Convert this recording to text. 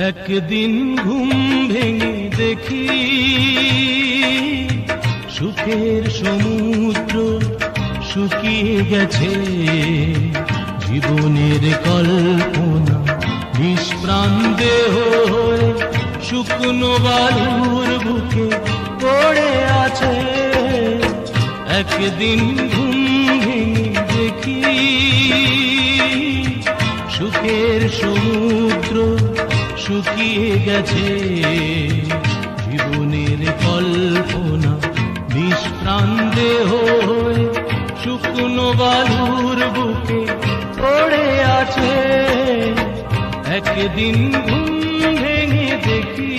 একদিন ঘুম ভেঙে দেখি সুখের সমুদ্র শুকিয়ে গেছে, জীবনের কল্পনা নিষ্প্রাণ দেহ হয়ে শুকনো বালুর বুকে পড়ে আছে। একদিন ঘুম ভেঙে দেখি সুখের সমুদ্র শুকিয়ে গেছে, জীবনের কল্পনা নিষ্প্রাণ দেহ হয়ে শুকনো বালুর বুকে পড়ে আছে। একদিন ঘুম ভেঙে দেখি